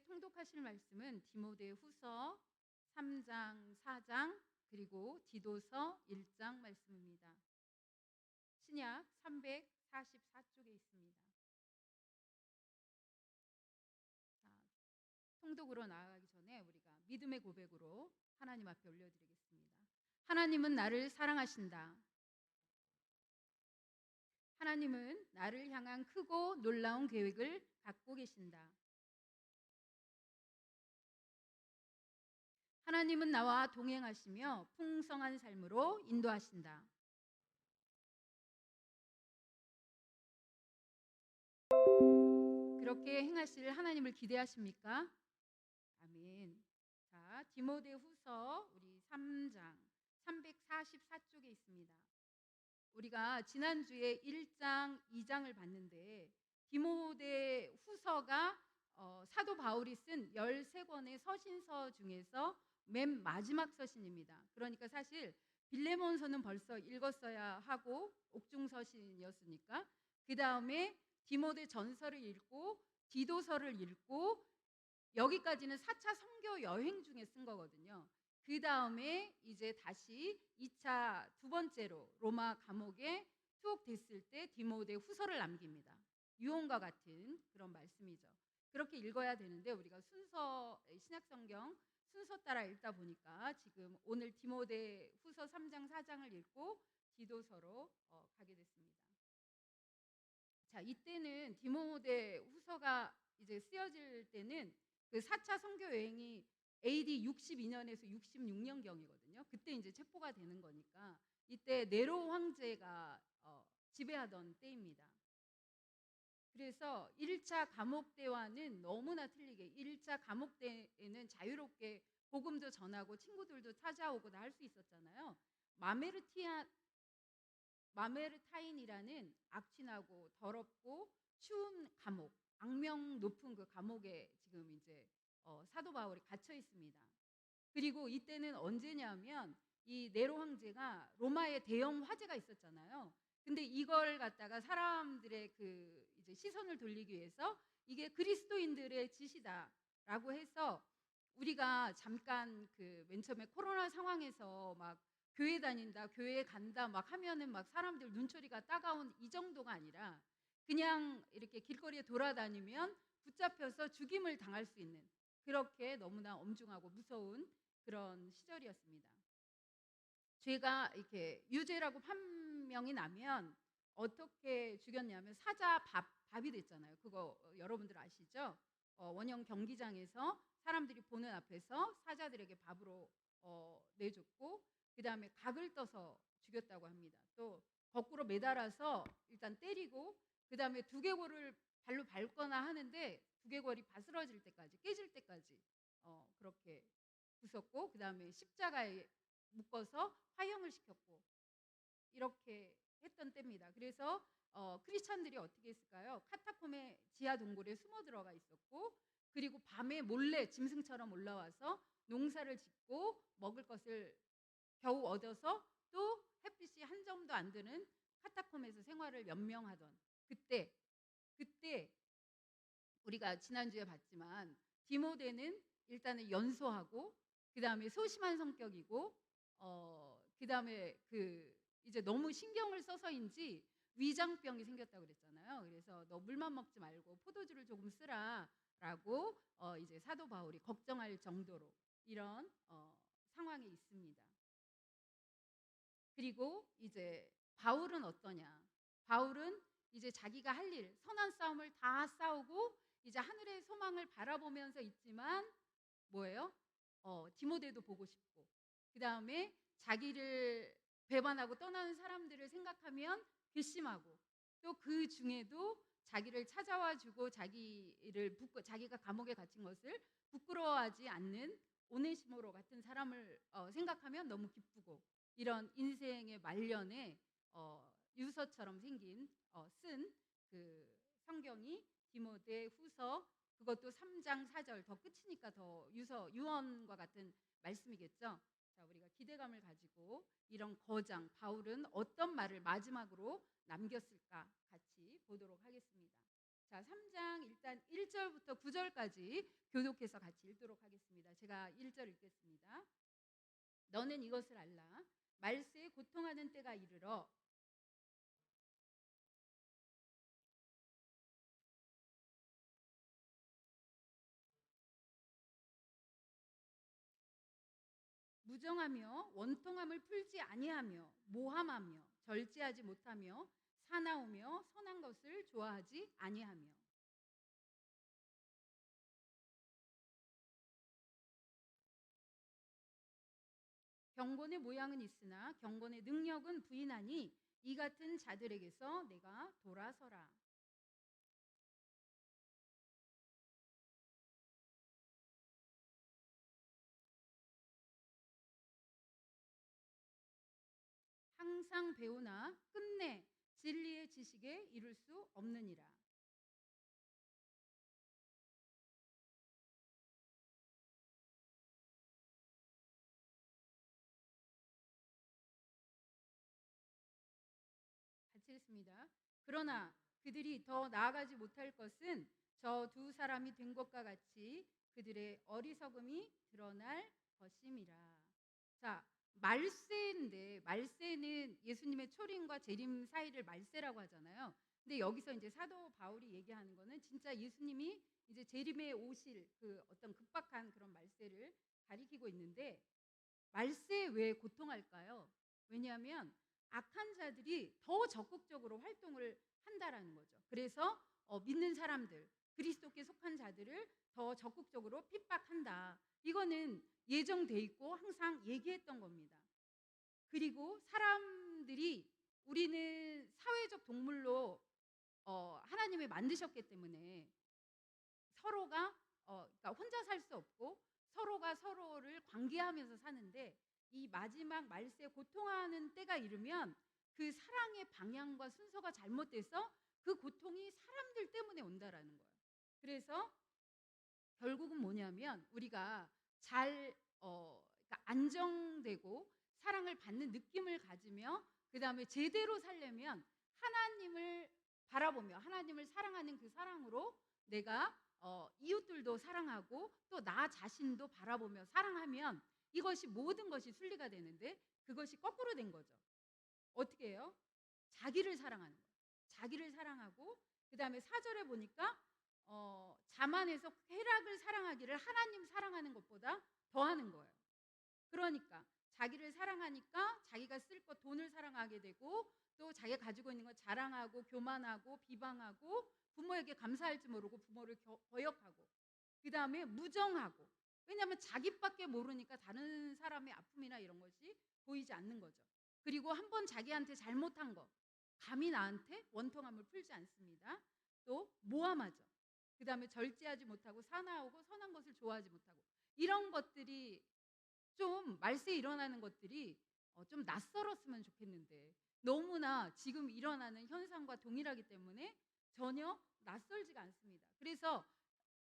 통독하실 말씀은 디모데후서 3장, 4장 그리고 디도서 1장 말씀입니다. 신약 344쪽에 있습니다. 통독으로 나아가기 전에 우리가 믿음의 고백으로 하나님 앞에 올려드리겠습니다. 하나님은 나를 사랑하신다. 하나님은 나를 향한 크고 놀라운 계획을 갖고 계신다. 하나님은 나와 동행하시며 풍성한 삶으로 인도하신다. 그렇게 행하실 하나님을 기대하십니까? 아멘. 자, 디모데후서 우리 3장 344쪽에 있습니다. 우리가 지난주에 1장, 2장을 봤는데 디모데후서가 사도 바울이 쓴 13권의 서신서 중에서 맨 마지막 서신입니다. 그러니까 사실 빌레몬서는 벌써 읽었어야 하고 옥중서신이었으니까 그 다음에 디모데 전서를 읽고 디도서를 읽고 여기까지는 4차 선교 여행 중에 쓴 거거든요. 그 다음에 이제 다시 2차 두 번째로 로마 감옥에 투옥됐을 때 디모데 후서를 남깁니다. 유언과 같은 그런 말씀이죠. 그렇게 읽어야 되는데 우리가 순서 신약성경 순서 따라 읽다 보니까 지금 오늘 디모데 후서 3장 4장을 읽고 디도서로 가게 됐습니다. 자, 이때는 디모데 후서가 이제 쓰여질 때는 그 4차 선교 여행이 AD 62년에서 66년경이거든요. 그때 이제 체포가 되는 거니까 이때 네로 황제가 지배하던 때입니다. 그래서 1차 감옥 때와는 너무나 틀리게 1차 감옥 때에는 자유롭게 복음도 전하고 친구들도 찾아오고 다 할 수 있었잖아요. 마메르타인이라는 악취나고 더럽고 추운 감옥, 악명 높은 그 감옥에 지금 이제 사도 바울이 갇혀 있습니다. 그리고 이때는 언제냐면 이 네로 황제가 로마에 대형 화재가 있었잖아요. 근데 이걸 갖다가 사람들의 그 이제 시선을 돌리기 위해서 이게 그리스도인들의 짓이다라고 해서 우리가 잠깐 그 맨 처음에 코로나 상황에서 막 교회 다닌다, 교회 간다 막 하면은 막 사람들 눈초리가 따가운 이 정도가 아니라 그냥 이렇게 길거리에 돌아다니면 붙잡혀서 죽임을 당할 수 있는 그렇게 너무나 엄중하고 무서운 그런 시절이었습니다. 죄가 이렇게 유죄라고 판명이 나면 어떻게 죽였냐면 밥이 됐잖아요. 그거 여러분들 아시죠? 원형 경기장에서 사람들이 보는 앞에서 사자들에게 밥으로 내줬고 그 다음에 각을 떠서 죽였다고 합니다. 또 거꾸로 매달아서 일단 때리고 그 다음에 두개골을 발로 밟거나 하는데 두개골이 바스러질 때까지 깨질 때까지 그렇게 부쉈고 그 다음에 십자가에 묶어서 화형을 시켰고 이렇게 했던 때입니다. 그래서 크리스찬들이 어떻게 했을까요? 카타콤의 지하 동굴에 숨어 들어가 있었고 그리고 밤에 몰래 짐승처럼 올라와서 농사를 짓고 먹을 것을 겨우 얻어서 또 햇빛이 한 점도 안 드는 카타콤에서 생활을 연명하던 그때 우리가 지난주에 봤지만 디모데는 일단은 연소하고 그 다음에 소심한 성격이고 그 다음에 그 이제 너무 신경을 써서인지 위장병이 생겼다고 그랬잖아요. 그래서 너 물만 먹지 말고 포도주를 조금 쓰라라고 이제 사도 바울이 걱정할 정도로 이런 상황에 있습니다. 그리고 이제 바울은 어떠냐? 바울은 이제 자기가 할 일, 선한 싸움을 다 싸우고 이제 하늘의 소망을 바라보면서 있지만 뭐예요? 디모데도 보고 싶고 그 다음에 자기를 배반하고 떠나는 사람들을 생각하면 괘씸하고 또 그 중에도 자기를 찾아와 주고 자기가 감옥에 갇힌 것을 부끄러워하지 않는 오네시모로 같은 사람을 생각하면 너무 기쁘고 이런 인생의 말년에 유서처럼 생긴 쓴 그 성경이 디모데 후서 그것도 3장 4절 더 끝이니까 더 유언과 같은 말씀이겠죠. 자, 우리가 기대감을 가지고 이런 거장 바울은 어떤 말을 마지막으로 남겼을까 같이 보도록 하겠습니다. 자, 3장 일단 1절부터 9절까지 교독해서 같이 읽도록 하겠습니다. 제가 1절 읽겠습니다. 너는 이것을 알라. 말세에 고통하는 때가 이르러 무정하며 원통함을 풀지 아니하며 모함하며 절제하지 못하며 사나우며 선한 것을 좋아하지 아니하며 경건의 모양은 있으나 경건의 능력은 부인하니 이 같은 자들에게서 내가 돌아서라. 항상 배우나 끝내 진리의 지식에 이를 수 없느니라. 같이 읽습니다. 그러나 그들이 더 나아가지 못할 것은 저 두 사람이 된 것과 같이 그들의 어리석음이 드러날 것임이라. 자, 말세인데 말세는 예수님의 초림과 재림 사이를 말세라고 하잖아요. 근데 여기서 이제 사도 바울이 얘기하는 거는 진짜 예수님이 이제 재림에 오실 그 어떤 급박한 그런 말세를 가리키고 있는데 말세에 왜 고통할까요? 왜냐하면 악한 자들이 더 적극적으로 활동을 한다라는 거죠. 그래서 믿는 사람들, 그리스도께 속한 자들을 더 적극적으로 핍박한다. 이거는 예정돼 있고 항상 얘기했던 겁니다. 그리고 사람들이 우리는 사회적 동물로 하나님이 만드셨기 때문에 서로가 그러니까 혼자 살 수 없고 서로가 서로를 관계하면서 사는데 이 마지막 말세에 고통하는 때가 이르면 그 사랑의 방향과 순서가 잘못돼서 그 고통이 사람들 때문에 온다라는 거예요. 그래서 결국은 뭐냐면 우리가 잘 그러니까 안정되고 사랑을 받는 느낌을 가지며 그 다음에 제대로 살려면 하나님을 바라보며 하나님을 사랑하는 그 사랑으로 내가 이웃들도 사랑하고 또 나 자신도 바라보며 사랑하면 이것이 모든 것이 순리가 되는데 그것이 거꾸로 된 거죠. 어떻게 해요? 자기를 사랑하는 거예요. 자기를 사랑하고 그 다음에 4절에 보니까 자만해서 쾌락을 사랑하기를 하나님 사랑하는 것보다 더하는 거예요. 그러니까 자기를 사랑하니까 자기가 쓸 것 돈을 사랑하게 되고 또 자기가 가지고 있는 거 자랑하고 교만하고 비방하고 부모에게 감사할 줄 모르고 부모를 거역하고 그 다음에 무정하고 왜냐하면 자기밖에 모르니까 다른 사람의 아픔이나 이런 것이 보이지 않는 거죠. 그리고 한번 자기한테 잘못한 거 감히 나한테 원통함을 풀지 않습니다. 또 모함하죠. 그 다음에 절제하지 못하고 사나우고 선한 것을 좋아하지 못하고 이런 것들이 좀 말세에 일어나는 것들이 좀 낯설었으면 좋겠는데 너무나 지금 일어나는 현상과 동일하기 때문에 전혀 낯설지가 않습니다. 그래서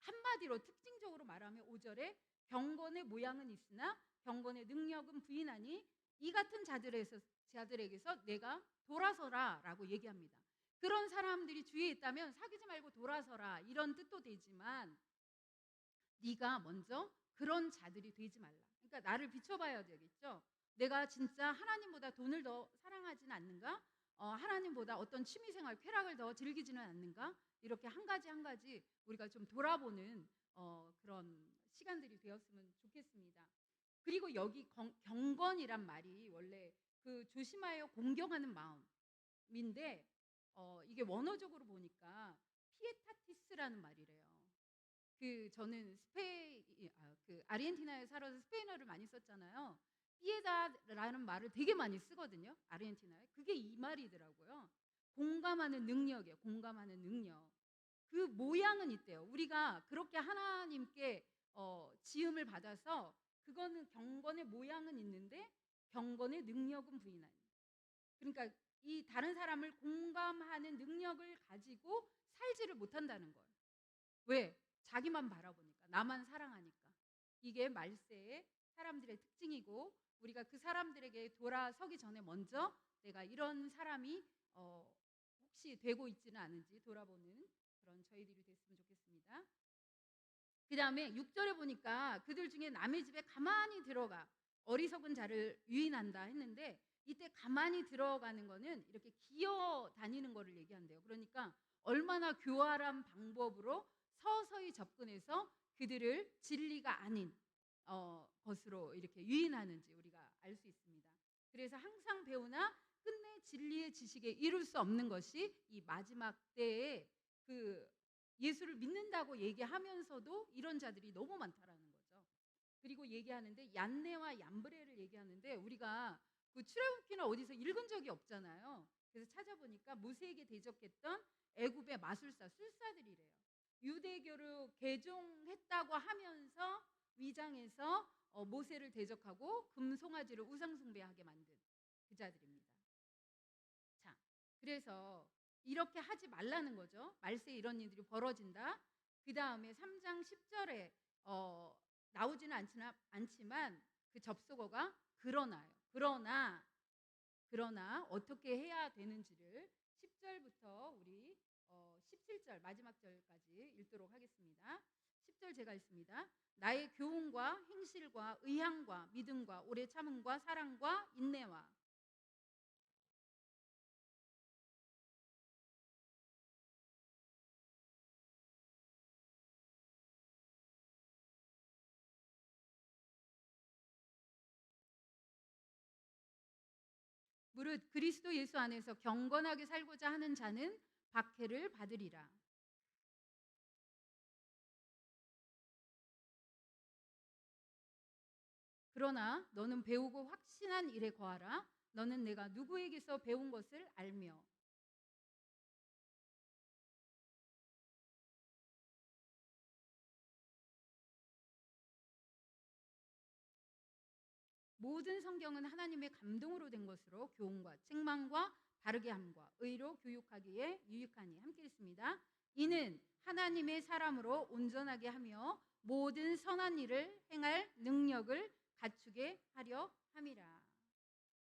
한마디로 특징적으로 말하면 5절에 경건의 모양은 있으나 경건의 능력은 부인하니 이 같은 자들에게서 내가 돌아서라 라고 얘기합니다. 그런 사람들이 주위에 있다면 사귀지 말고 돌아서라 이런 뜻도 되지만 네가 먼저 그런 자들이 되지 말라. 그러니까 나를 비춰봐야 되겠죠. 내가 진짜 하나님보다 돈을 더 사랑하지는 않는가? 하나님보다 어떤 취미생활, 쾌락을 더 즐기지는 않는가? 이렇게 한 가지 한 가지 우리가 좀 돌아보는 그런 시간들이 되었으면 좋겠습니다. 그리고 여기 경건이란 말이 원래 그 조심하여 공경하는 마음인데 이게 원어적으로 보니까 피에타티스라는 말이래요. 그 저는 그 아르헨티나에 살아서 스페인어를 많이 썼잖아요. 피에다라는 말을 되게 많이 쓰거든요. 아르헨티나에. 그게 이 말이더라고요. 공감하는 능력이에요. 공감하는 능력. 그 모양은 있대요. 우리가 그렇게 하나님께 지음을 받아서 그거는 경건의 모양은 있는데 경건의 능력은 부인하니. 그러니까 이 다른 사람을 공감하는 능력을 가지고 살지를 못한다는 거예요. 왜? 자기만 바라보니까 나만 사랑하니까. 이게 말세의 사람들의 특징이고 우리가 그 사람들에게 돌아서기 전에 먼저 내가 이런 사람이 혹시 되고 있지는 않은지 돌아보는 그런 저희들이 됐으면 좋겠습니다. 그 다음에 6절에 보니까 그들 중에 남의 집에 가만히 들어가 어리석은 자를 유인한다 했는데, 이때 가만히 들어가는 거는 이렇게 기어 다니는 거를 얘기한대요. 그러니까 얼마나 교활한 방법으로 서서히 접근해서 그들을 진리가 아닌 것으로 이렇게 유인하는지 우리가 알 수 있습니다. 그래서 항상 배우나 끝내 진리의 지식에 이룰 수 없는 것이 이 마지막 때에 그 예수를 믿는다고 얘기하면서도 이런 자들이 너무 많다라는 거죠. 그리고 얘기하는데 얀네와 얀브레를 얘기하는데, 우리가 그 출애굽기나 어디서 읽은 적이 없잖아요. 그래서 찾아보니까 모세에게 대적했던 애굽의 마술사, 술사들이래요. 유대교를 개종했다고 하면서 위장해서 모세를 대적하고 금송아지를 우상숭배하게 만든 그 자들입니다. 자, 그래서 이렇게 하지 말라는 거죠. 말세에 이런 일들이 벌어진다. 그 다음에 3장 10절에 나오지는 않지만 그 접속어가 그러나요. 그러나 어떻게 해야 되는지를 10절부터 우리 17절 마지막 절까지 읽도록 하겠습니다. 10절 제가 읽습니다. 나의 교훈과 행실과 의향과 믿음과 오래 참음과 사랑과 인내와 무릇 그리스도 예수 안에서 경건하게 살고자 하는 자는 박해를 받으리라. 그러나 너는 배우고 확신한 일에 거하라. 너는 내가 누구에게서 배운 것을 알며. 모든 성경은 하나님의 감동으로 된 것으로 교훈과 책망과 바르게 함과 의로 교육하기에 유익하니. 함께 읽습니다. 이는 하나님의 사람으로 온전하게 하며 모든 선한 일을 행할 능력을 갖추게 하려 함이라.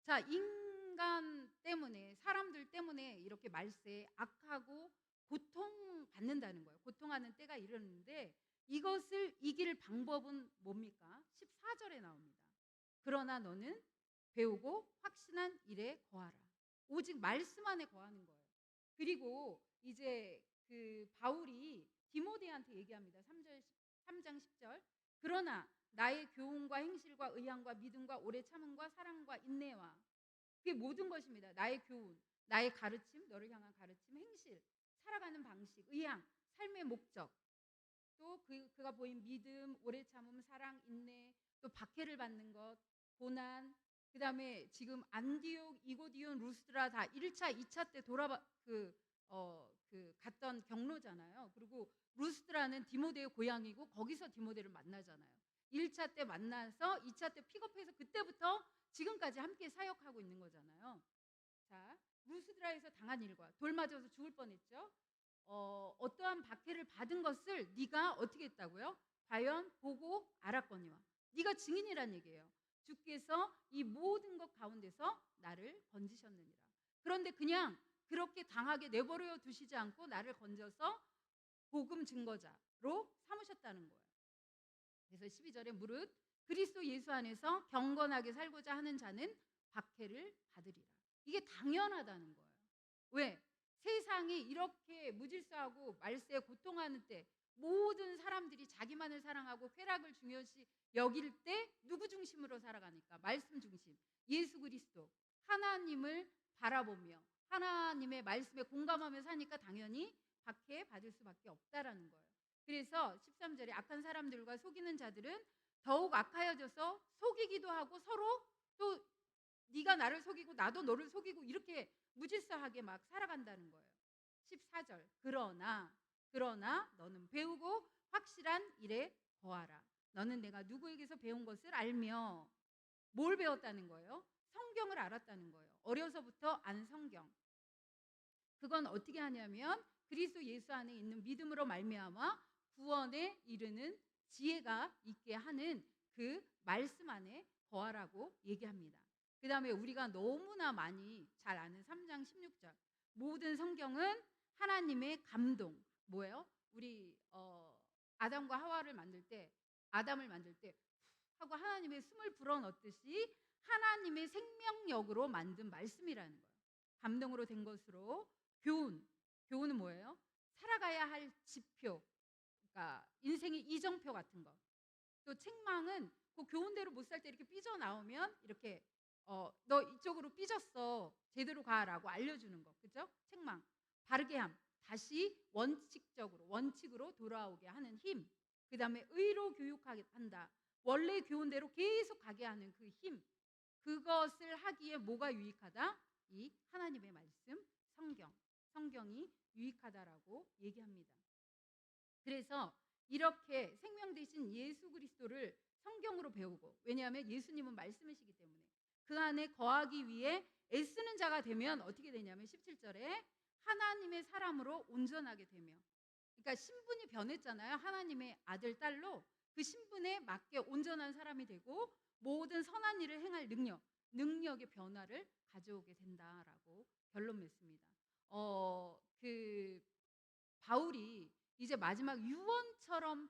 자, 인간 때문에, 사람들 때문에 이렇게 말세에 악하고 고통받는다는 거예요. 고통하는 때가 이르는데 이것을 이길 방법은 뭡니까? 14절에 나옵니다. 그러나 너는 배우고 확신한 일에 거하라. 오직 말씀 안에 거하는 거예요. 그리고 이제 그 바울이 디모데한테 얘기합니다. 3장 10절. 그러나 나의 교훈과 행실과 의향과 믿음과 오래 참음과 사랑과 인내와, 그게 모든 것입니다. 나의 교훈, 나의 가르침, 너를 향한 가르침, 행실, 살아가는 방식, 의향, 삶의 목적, 또 그가 보인 믿음, 오래 참음, 사랑, 인내, 또 박해를 받는 것, 고난, 그 다음에 지금 안디옥, 이고디온, 루스드라 다 1차, 2차 때 갔던 경로잖아요. 그리고 루스드라는 디모데의 고향이고 거기서 디모데를 만나잖아요. 1차 때 만나서 2차 때 픽업해서 그때부터 지금까지 함께 사역하고 있는 거잖아요. 자, 루스드라에서 당한 일과 돌 맞아서 죽을 뻔했죠. 어떠한 박해를 받은 것을 네가 어떻게 했다고요? 과연 보고 알았거니와. 네가 증인이란 얘기예요. 주께서 이 모든 것 가운데서 나를 건지셨느니라. 그런데 그냥 그렇게 당하게 내버려 두시지 않고 나를 건져서 복음 증거자로 삼으셨다는 거예요. 그래서 12절에 무릇 그리스도 예수 안에서 경건하게 살고자 하는 자는 박해를 받으리라. 이게 당연하다는 거예요. 왜? 세상이 이렇게 무질서하고 말세에 고통하는 때 모든 사람들이 자기만을 사랑하고 쾌락을 중요시 여길 때 누구 중심으로 살아가니까? 말씀 중심, 예수 그리스도, 하나님을 바라보며 하나님의 말씀에 공감하며 사니까 당연히 박해받을 수밖에 없다라는 거예요. 그래서 13절에 악한 사람들과 속이는 자들은 더욱 악하여져서 속이기도 하고 서로 또 네가 나를 속이고 나도 너를 속이고 이렇게 무질서하게 막 살아간다는 거예요. 14절. 그러나 너는 배우고 확실한 일에 거하라. 너는 내가 누구에게서 배운 것을 알며. 뭘 배웠다는 거예요? 성경을 알았다는 거예요. 어려서부터 안 성경. 그건 어떻게 하냐면 그리스도 예수 안에 있는 믿음으로 말미암아 구원에 이르는 지혜가 있게 하는 그 말씀 안에 거하라고 얘기합니다. 그 다음에 우리가 너무나 많이 잘 아는 3장 16절. 모든 성경은 하나님의 감동, 뭐예요? 우리 아담과 하와를 만들 때, 아담을 만들 때 하고 하나님의 숨을 불어넣듯이 하나님의 생명력으로 만든 말씀이라는 거예요. 감동으로 된 것으로 교훈. 교훈은 뭐예요? 살아가야 할 지표. 그러니까 인생의 이정표 같은 거. 또 책망은 그 교훈대로 못 살 때 이렇게 삐져 나오면 이렇게 너 이쪽으로 삐졌어. 제대로 가라고 알려주는 거. 그죠? 책망. 바르게 함. 다시 원칙으로 돌아오게 하는 힘. 그 다음에 의로 교육하게 한다. 원래 교훈대로 계속 가게 하는 그 힘. 그것을 하기에 뭐가 유익하다? 이 하나님의 말씀, 성경이 유익하다라고 얘기합니다. 그래서 이렇게 생명 되신 예수 그리스도를 성경으로 배우고, 왜냐하면 예수님은 말씀이시기 때문에 그 안에 거하기 위해 애쓰는 자가 되면 어떻게 되냐면 17절에 하나님의 사람으로 온전하게 되며, 그러니까 신분이 변했잖아요. 하나님의 아들, 딸로 그 신분에 맞게 온전한 사람이 되고 모든 선한 일을 행할 능력의 변화를 가져오게 된다라고 결론 맺습니다. 그 바울이 이제 마지막 유언처럼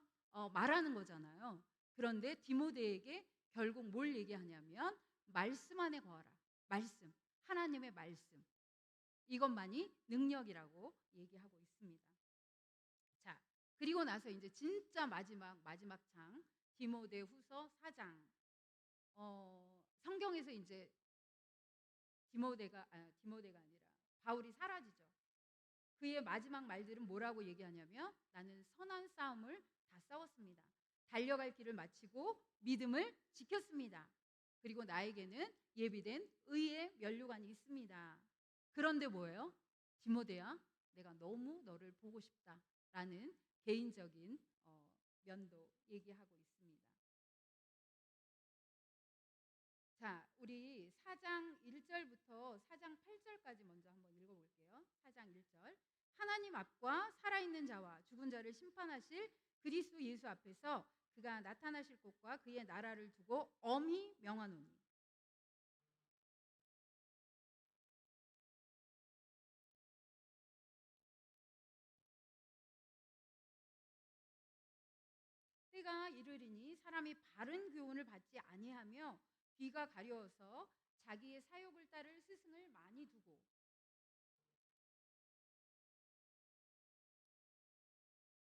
말하는 거잖아요. 그런데 디모데에게 결국 뭘 얘기하냐면 말씀 안에 거하라. 말씀, 하나님의 말씀. 이것만이 능력이라고 얘기하고 있습니다. 자, 그리고 나서 이제 진짜 마지막 장 디모데후서 4장. 성경에서 이제 디모데가 아니라 바울이 사라지죠. 그의 마지막 말들은 뭐라고 얘기하냐면 나는 선한 싸움을 다 싸웠습니다. 달려갈 길을 마치고 믿음을 지켰습니다. 그리고 나에게는 예비된 의의 면류관이 있습니다. 그런데 뭐예요? 디모데야, 내가 너무 너를 보고 싶다라는 개인적인 면도 얘기하고 있습니다. 자, 우리 4장 1절부터 4장 8절까지 먼저 한번 읽어볼게요. 4장 1절. 하나님 앞과 살아있는 자와 죽은 자를 심판하실 그리스도 예수 앞에서 그가 나타나실 곳과 그의 나라를 두고 엄히 명하노니. 때가 이르리니 사람이 바른 교훈을 받지 아니하며 귀가 가려워서 자기의 사욕을 따를 스승을 많이 두고,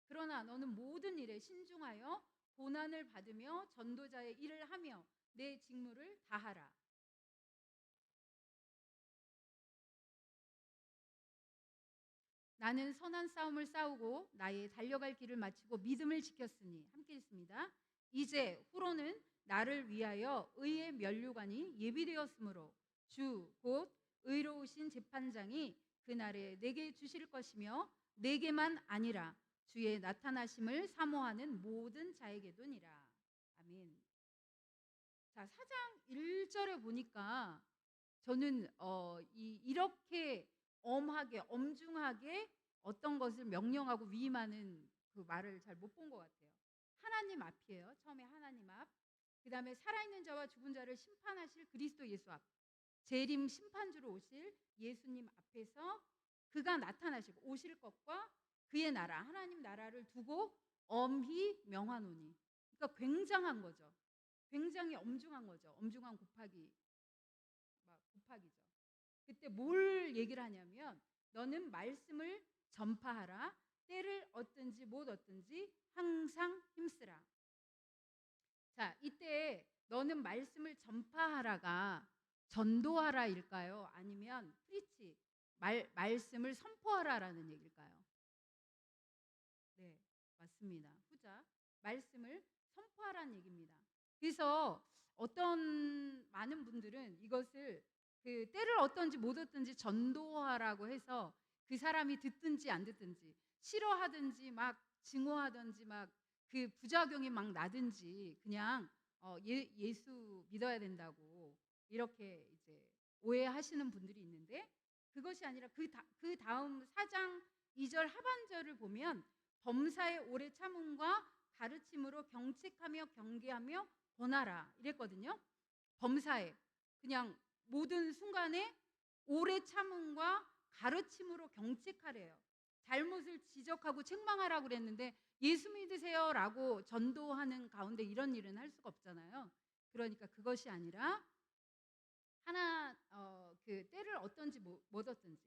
그러나 너는 모든 일에 신중하여 고난을 받으며 전도자의 일을 하며 내 직무를 다하라. 나는 선한 싸움을 싸우고 나의 달려갈 길을 마치고 믿음을 지켰으니, 함께 읽습니다. 이제 후로는 나를 위하여 의의 면류관이 예비되었으므로 주 곧 의로우신 재판장이 그날에 내게 주실 것이며 내게만 아니라 주의 나타나심을 사모하는 모든 자에게도니라. 아멘. 자, 4장 1절에 보니까 저는 이렇게 엄하게 엄중하게 어떤 것을 명령하고 위임하는 그 말을 잘 못 본 것 같아요. 하나님 앞이에요. 처음에 하나님 앞. 그 다음에 살아있는 자와 죽은 자를 심판하실 그리스도 예수 앞. 재림 심판주로 오실 예수님 앞에서 그가 나타나시고 오실 것과 그의 나라, 하나님 나라를 두고 엄히 명하노니. 그러니까 굉장한 거죠. 굉장히 엄중한 거죠. 엄중한 곱하기죠. 그때 뭘 얘기를 하냐면 너는 말씀을 전파하라. 때를 얻든지 못 얻든지 항상 힘쓰라. 자, 이때 너는 말씀을 전파하라가 전도하라일까요? 아니면 프리치, 말씀을 선포하라라는 얘기일까요? 네, 맞습니다. 후자, 말씀을 선포하라는 얘기입니다. 그래서 어떤 많은 분들은 이것을 그 때를 얻든지 못 얻든지 전도하라고 해서 그 사람이 듣든지 안 듣든지 싫어하든지 막 증오하든지 막 그 부작용이 막 나든지 그냥 예수 믿어야 된다고 이렇게 이제 오해하시는 분들이 있는데, 그것이 아니라 그 다음 4장 2절 하반절을 보면 범사의 오래 참음과 가르침으로 경책하며 경계하며 권하라 이랬거든요. 범사에 그냥 모든 순간에 오래 참음과 가르침으로 경책하래요. 잘못을 지적하고 책망하라고 그랬는데 예수 믿으세요라고 전도하는 가운데 이런 일은 할 수가 없잖아요. 그러니까 그것이 아니라 그 때를 어떤지 못 어떤지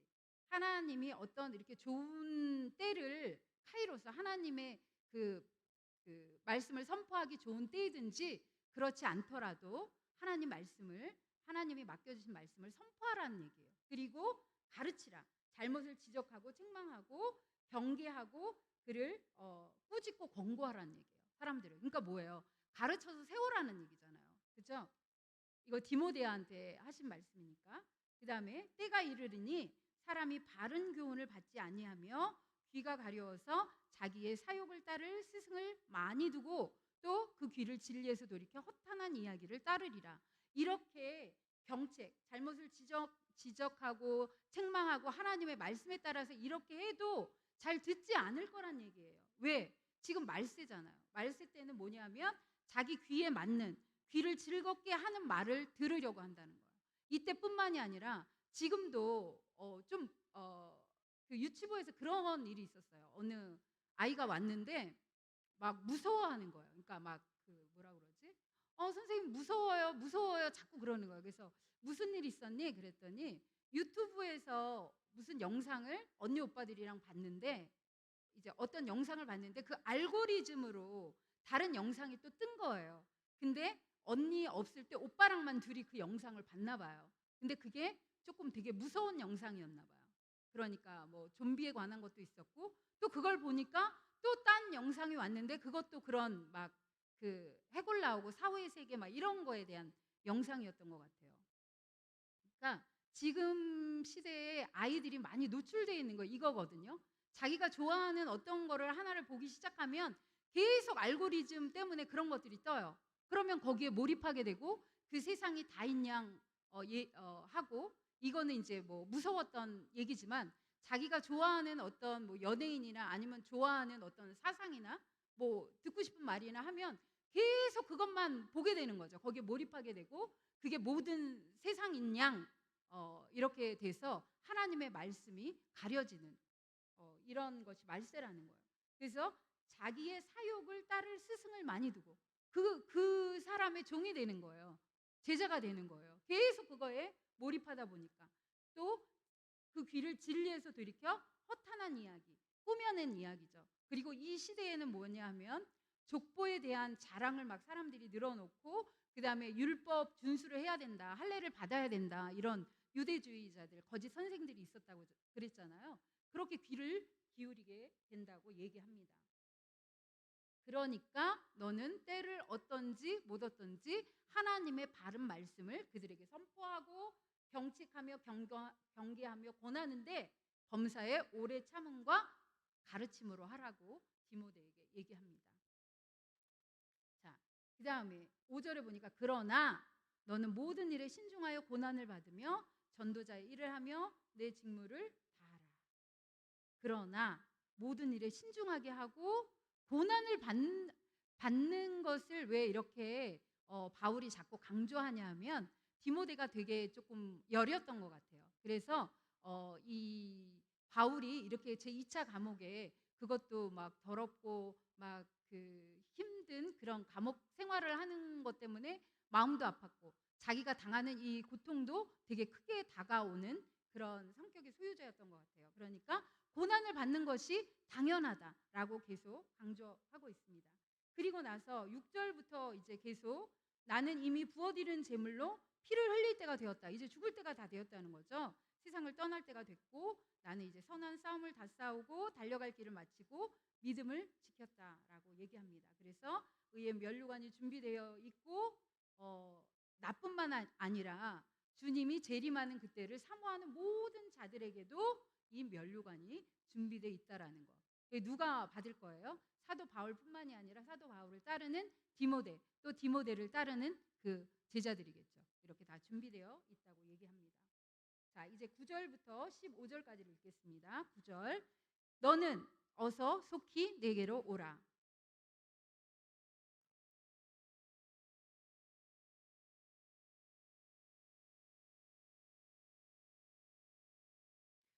하나님이 어떤 이렇게 좋은 때를 카이로스 하나님의 그 말씀을 선포하기 좋은 때이든지 그렇지 않더라도 하나님이 맡겨주신 말씀을 선포하라는 얘기예요. 그리고 가르치라. 잘못을 지적하고 책망하고 경계하고 그를 꾸짖고 권고하라는 얘기예요. 사람들을. 그러니까 뭐예요? 가르쳐서 세우라는 얘기잖아요. 그렇죠? 이거 디모데한테 하신 말씀이니까. 그 다음에 때가 이르르니 사람이 바른 교훈을 받지 아니하며 귀가 가려워서 자기의 사욕을 따를 스승을 많이 두고 또 그 귀를 진리에서 돌이켜 허탄한 이야기를 따르리라. 이렇게 경책, 잘못을 지적하고 책망하고 하나님의 말씀에 따라서 이렇게 해도 잘 듣지 않을 거란 얘기예요. 왜? 지금 말세잖아요. 말세 때는 뭐냐면 자기 귀에 맞는 귀를 즐겁게 하는 말을 들으려고 한다는 거예요. 이때뿐만이 아니라 지금도 그 유치부에서 그런 일이 있었어요. 어느 아이가 왔는데 막 무서워하는 거예요. 그러니까 막 뭐라 그러지? 선생님 무서워요 자꾸 그러는 거예요. 그래서 무슨 일 있었니? 그랬더니 유튜브에서 무슨 영상을 언니 오빠들이랑 봤는데 이제 어떤 영상을 봤는데 그 알고리즘으로 다른 영상이 또 뜬 거예요. 근데 언니 없을 때 오빠랑만 둘이 그 영상을 봤나 봐요. 근데 그게 조금 되게 무서운 영상이었나 봐요. 그러니까 뭐 좀비에 관한 것도 있었고 또 그걸 보니까 또 딴 영상이 왔는데 그것도 그런 막 그 해골 나오고 사후의 세계 막 이런 거에 대한 영상이었던 것 같아요. 그러니까 지금 시대에 아이들이 많이 노출되어 있는 거 이거거든요. 자기가 좋아하는 어떤 거를 하나를 보기 시작하면 계속 알고리즘 때문에 그런 것들이 떠요. 그러면 거기에 몰입하게 되고 그 세상이 다인 양 하고 이거는 이제 뭐 무서웠던 얘기지만 자기가 좋아하는 어떤 뭐 연예인이나 아니면 좋아하는 어떤 사상이나 뭐 듣고 싶은 말이나 하면 계속 그것만 보게 되는 거죠. 거기에 몰입하게 되고 그게 모든 세상인 양 이렇게 돼서 하나님의 말씀이 가려지는 이런 것이 말세라는 거예요. 그래서 자기의 사욕을 따를 스승을 많이 두고 그 사람의 종이 되는 거예요. 제자가 되는 거예요. 계속 그거에 몰입하다 보니까 또 그 귀를 진리에서 돌이켜 허탄한 이야기, 꾸며낸 이야기죠. 그리고 이 시대에는 뭐냐 하면 족보에 대한 자랑을 막 사람들이 늘어놓고 그 다음에 율법 준수를 해야 된다, 할례를 받아야 된다 이런 유대주의자들, 거짓 선생들이 있었다고 그랬잖아요. 그렇게 귀를 기울이게 된다고 얘기합니다. 그러니까 너는 때를 어떤지 못 어떤지 하나님의 바른 말씀을 그들에게 선포하고 경책하며 경계하며 권하는데 범사에 오래 참음과 가르침으로 하라고 디모데에게 얘기합니다. 자, 그 다음에 5절에 보니까 그러나 너는 모든 일에 신중하여 고난을 받으며 전도자의 일을 하며 내 직무를 다하라. 그러나 모든 일에 신중하게 하고 고난을 받는 것을 왜 이렇게 바울이 자꾸 강조하냐 하면 디모데가 되게 조금 열이었던 것 같아요. 그래서 이 바울이 이렇게 제2차 감옥에 그것도 막 더럽고 막 그 힘든 그런 감옥 생활을 하는 것 때문에 마음도 아팠고 자기가 당하는 이 고통도 되게 크게 다가오는 그런 성격의 소유자였던 것 같아요. 그러니까 고난을 받는 것이 당연하다라고 계속 강조하고 있습니다. 그리고 나서 6절부터 이제 계속 나는 이미 부어지른 제물로 피를 흘릴 때가 되었다. 이제 죽을 때가 다 되었다는 거죠. 세상을 떠날 때가 됐고 나는 이제 선한 싸움을 다 싸우고 달려갈 길을 마치고 믿음을 지켰다라고 얘기합니다. 그래서 의의 면류관이 준비되어 있고 나뿐만 아니라 주님이 재림하는 그때를 사모하는 모든 자들에게도 이 면류관이 준비되어 있다라는 거. 누가 받을 거예요? 사도 바울뿐만이 아니라 사도 바울을 따르는 디모데, 또 디모데를 따르는 그 제자들이겠죠. 이렇게 다 준비되어 있다고 얘기합니다. 자, 이제 9절부터 15절까지를 읽겠습니다. 9절. 너는 어서 속히 내게로 오라.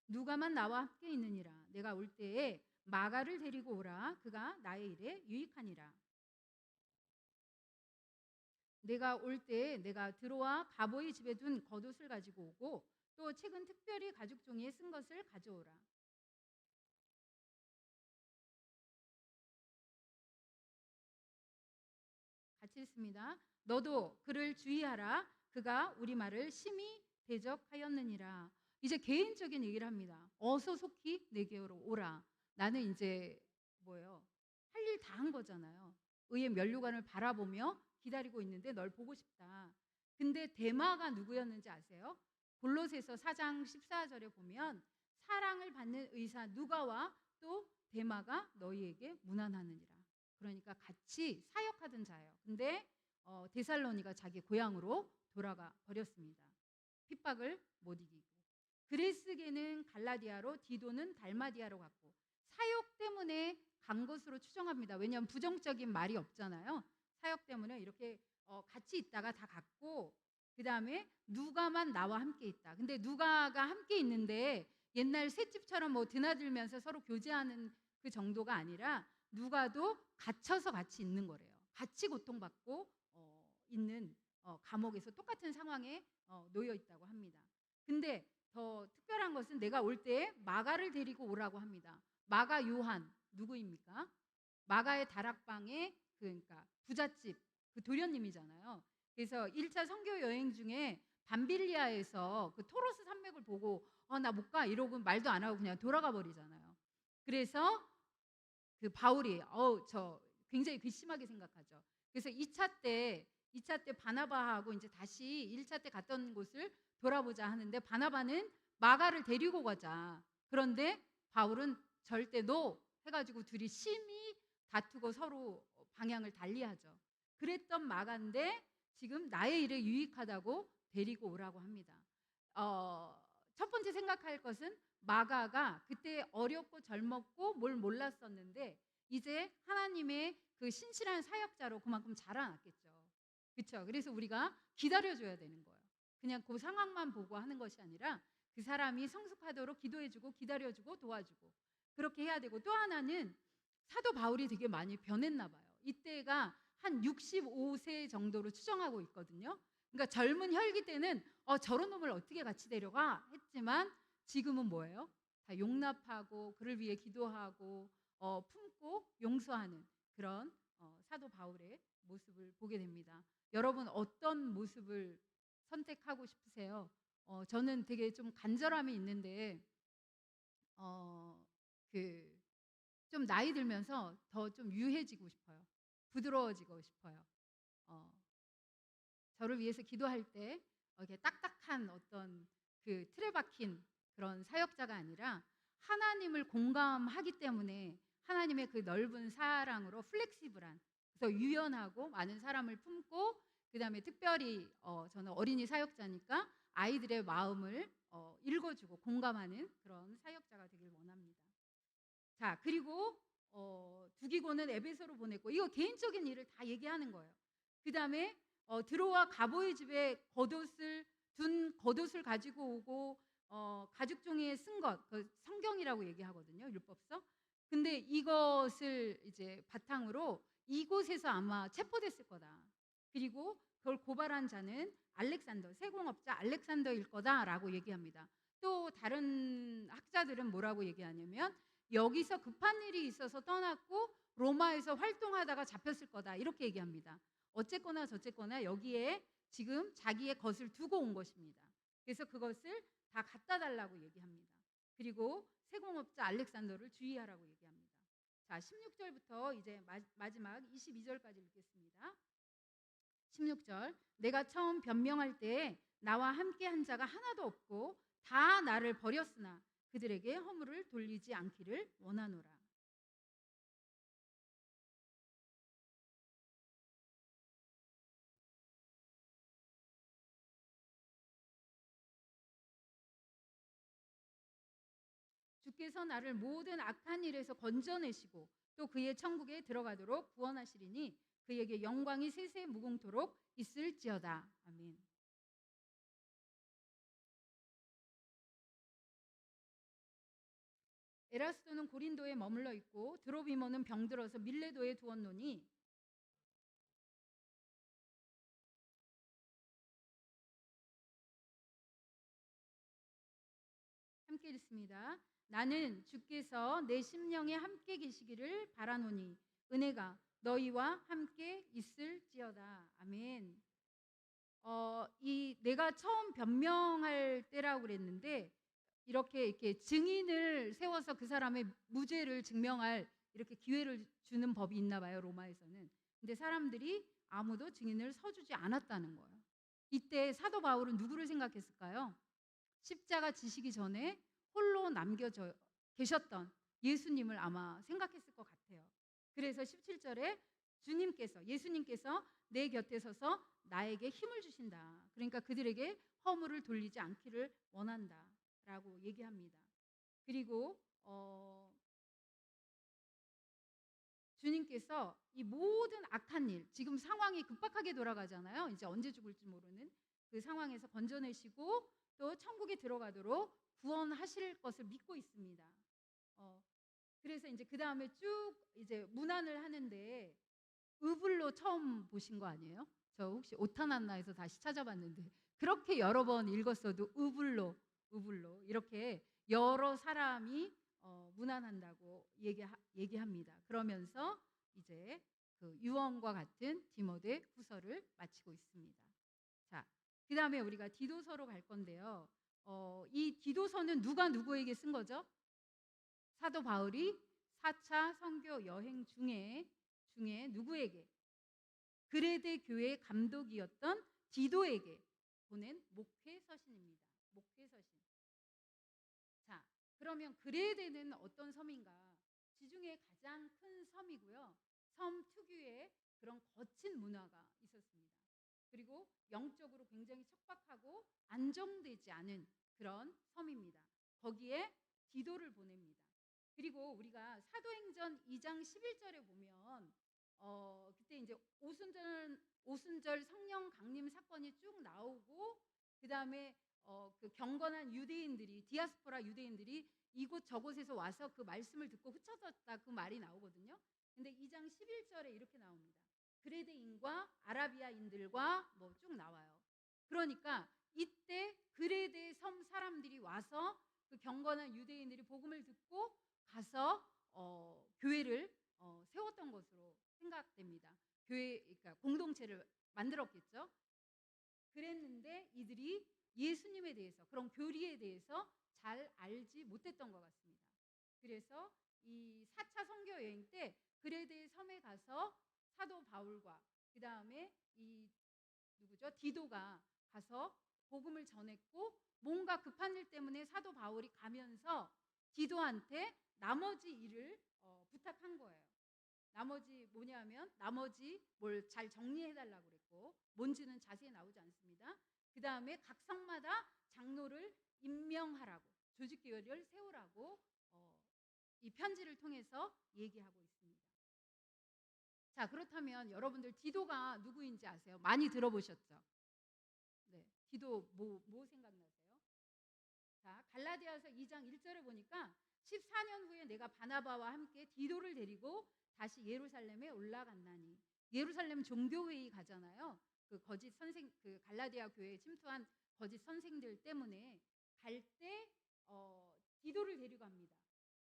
누가만 나와 함께 있느니라. 내가 올 때에 마가를 데리고 오라. 그가 나의 일에 유익하니라. 내가 올 때에 내가 들어와 가보의 집에 둔 겉옷을 가지고 오고 또 책은 특별히 가죽 종이에 쓴 것을 가져오라. 같이 읽습니다. 너도 그를 주의하라. 그가 우리 말을 심히 대적하였느니라. 이제 개인적인 얘기를 합니다. 어서 속히 내게로 오라. 나는 이제 뭐예요? 할 일 다 한 거잖아요. 의의 면류관을 바라보며 기다리고 있는데 널 보고 싶다. 근데 대마가 누구였는지 아세요? 골로새서 4장 14절에 보면 사랑을 받는 의사 누가와 또 대마가 너희에게 문안하느니라. 그러니까 같이 사역하던 자예요. 근데 데살로니가 자기 고향으로 돌아가 버렸습니다. 핍박을 못 이기고. 그레스게는 갈라디아로, 디도는 달마디아로 갔고 사역 때문에 간 것으로 추정합니다. 왜냐하면 부정적인 말이 없잖아요. 사역 때문에 이렇게 같이 있다가 다 갔고 그 다음에 누가만 나와 함께 있다. 근데 누가가 함께 있는데 옛날 셋집처럼 뭐 드나들면서 서로 교제하는 그 정도가 아니라 누가도 갇혀서 같이 있는 거래요. 같이 고통받고 있는 감옥에서 똑같은 상황에 놓여 있다고 합니다. 근데 더 특별한 것은 내가 올 때에 마가를 데리고 오라고 합니다. 마가 요한 누구입니까? 마가의 다락방의 그러니까 부잣집 그 도련님이잖아요. 그래서 1차 선교 여행 중에 밤빌리아에서 그 토로스 산맥을 보고 나 못 가 이러고 말도 안 하고 그냥 돌아가 버리잖아요. 그래서 그 바울이 저 굉장히 괘씸하게 생각하죠. 그래서 2차 때 바나바하고 이제 다시 1차 때 갔던 곳을 돌아보자 하는데 바나바는 마가를 데리고 가자. 그런데 바울은 절대 노 해가지고 둘이 심히 다투고 서로 방향을 달리하죠. 그랬던 마가인데 지금 나의 일에 유익하다고 데리고 오라고 합니다. 첫 번째 생각할 것은 마가가 그때 어렵고 젊었고 뭘 몰랐었는데 이제 하나님의 그 신실한 사역자로 그만큼 자라났겠죠. 그렇죠? 그래서 우리가 기다려줘야 되는 거예요. 그냥 그 상황만 보고 하는 것이 아니라 그 사람이 성숙하도록 기도해주고 기다려주고 도와주고 그렇게 해야 되고 또 하나는 사도 바울이 되게 많이 변했나 봐요. 이때가 한 65세 정도로 추정하고 있거든요. 그러니까 젊은 혈기 때는 저런 놈을 어떻게 같이 데려가 했지만 지금은 뭐예요? 다 용납하고 그를 위해 기도하고 품고 용서하는 그런 사도 바울의 모습을 보게 됩니다. 여러분 어떤 모습을 선택하고 싶으세요? 저는 되게 좀 간절함이 있는데 그 좀 나이 들면서 더 좀 유해지고 싶어요. 부드러워지고 싶어요. 저를 위해서 기도할 때 이렇게 딱딱한 어떤 그 틀에 박힌 그런 사역자가 아니라 하나님을 공감하기 때문에 하나님의 그 넓은 사랑으로 플렉시블한 그래서 유연하고 많은 사람을 품고 그 다음에 특별히 저는 어린이 사역자니까 아이들의 마음을 읽어주고 공감하는 그런 사역자가 되길 원합니다. 자 그리고 두기고는 에베소로 보냈고 이거 개인적인 일을 다 얘기하는 거예요. 그 다음에 들어와 가보의 집에 겉옷을 가지고 오고 가죽 종이에 쓴 것, 그 성경이라고 얘기하거든요. 율법서. 근데 이것을 이제 바탕으로 이곳에서 아마 체포됐을 거다. 그리고 그걸 고발한 자는 알렉산더, 세공업자 알렉산더일 거다라고 얘기합니다. 또 다른 학자들은 뭐라고 얘기하냐면 여기서 급한 일이 있어서 떠났고 로마에서 활동하다가 잡혔을 거다 이렇게 얘기합니다. 어쨌거나 저쨌거나 여기에 지금 자기의 것을 두고 온 것입니다. 그래서 그것을 다 갖다 달라고 얘기합니다. 그리고 세공업자 알렉산더를 주의하라고 얘기합니다. 자, 16절부터 이제 마지막 22절까지 읽겠습니다. 16절 내가 처음 변명할 때에 나와 함께 한 자가 하나도 없고 다 나를 버렸으나 그들에게 허물을 돌리지 않기를 원하노라. 주께서 나를 모든 악한 일에서 건져내시고 또 그의 천국에 들어가도록 구원하시리니 그에게 영광이 세세 무궁토록 있을지어다. 아멘. 에라스도는 고린도에 머물러 있고 드로비모는 병들어서 밀레도에 두었노니 함께 읽습니다. 나는 주께서 내 심령에 함께 계시기를 바라노니 은혜가 너희와 함께 있을지어다. 아멘. 이 내가 처음 변명할 때라고 그랬는데 이렇게 증인을 세워서 그 사람의 무죄를 증명할 이렇게 기회를 주는 법이 있나 봐요, 로마에서는. 근데 사람들이 아무도 증인을 서주지 않았다는 거예요. 이때 사도 바울은 누구를 생각했을까요? 십자가 지시기 전에 홀로 남겨져 계셨던 예수님을 아마 생각했을 것 같아요. 그래서 17절에 예수님께서 내 곁에 서서 나에게 힘을 주신다. 그러니까 그들에게 허물을 돌리지 않기를 원한다 라고 얘기합니다. 그리고 주님께서 이 모든 악한 일, 지금 상황이 급박하게 돌아가잖아요. 이제 언제 죽을지 모르는 그 상황에서 건져내시고 또 천국에 들어가도록 구원하실 것을 믿고 있습니다. 그래서 이제 그 다음에 쭉 이제 문안을 하는데 의불로 처음 보신 거 아니에요? 저 혹시 오타난나에서 다시 찾아봤는데 그렇게 여러 번 읽었어도 의불로 이렇게 여러 사람이 문안한다고 얘기합니다. 그러면서 이제 그 유언과 같은 디모데 후서를 마치고 있습니다. 자, 그 다음에 우리가 디도서로 갈 건데요. 이 디도서는 누가 누구에게 쓴 거죠? 사도 바울이 4차 선교 여행 중에 누구에게? 그레데 교회 감독이었던 디도에게 보낸 목회 서신입니다. 목회 서신. 자, 그러면 그레데는 어떤 섬인가? 지중해 가장 큰 섬이고요. 섬 특유의 그런 거친 문화가 있었습니다. 그리고 영적으로 굉장히 척박하고 안정되지 않은 그런 섬입니다. 거기에 디도를 보냅니다. 그리고 우리가 사도행전 2장 11절에 보면 그때 이제 오순절 성령 강림 사건이 쭉 나오고 그 다음에 그 경건한 유대인들이 디아스포라 유대인들이 이곳 저곳에서 와서 그 말씀을 듣고 흩어졌다 그 말이 나오거든요. 근데 2장 11절에 이렇게 나옵니다. 그레데인과 아라비아인들과 뭐 쭉 나와요. 그러니까 이때 그레데 섬 사람들이 와서 그 경건한 유대인들이 복음을 듣고 가서 교회를 세웠던 것으로 생각됩니다. 그러니까 공동체를 만들었겠죠. 그랬는데 이들이 예수님에 대해서 그런 교리에 대해서 잘 알지 못했던 것 같습니다. 그래서 이 4차 선교 여행 때 그레데 섬에 가서 사도 바울과 그 다음에 이 누구죠? 디도가 가서 복음을 전했고 뭔가 급한 일 때문에 사도 바울이 가면서 디도한테 나머지 일을 부탁한 거예요. 나머지 뭐냐면 나머지 뭘 잘 정리해달라고 그랬고 뭔지는 자세히 나오지 않습니다. 그 다음에 각 성마다 장로를 임명하라고 조직계열을 세우라고 이 편지를 통해서 얘기하고 있습니다. 자, 그렇다면 여러분들 디도가 누구인지 아세요? 많이 들어보셨죠? 네, 디도 뭐 생각나세요? 자, 갈라디아서 2장 1절에 보니까 14년 후에 내가 바나바와 함께 디도를 데리고 다시 예루살렘에 올라갔나니. 예루살렘 종교회의 가잖아요. 그 거짓 선생, 그 갈라디아 교회에 침투한 거짓 선생들 때문에 갈 때 디도를 데려갑니다.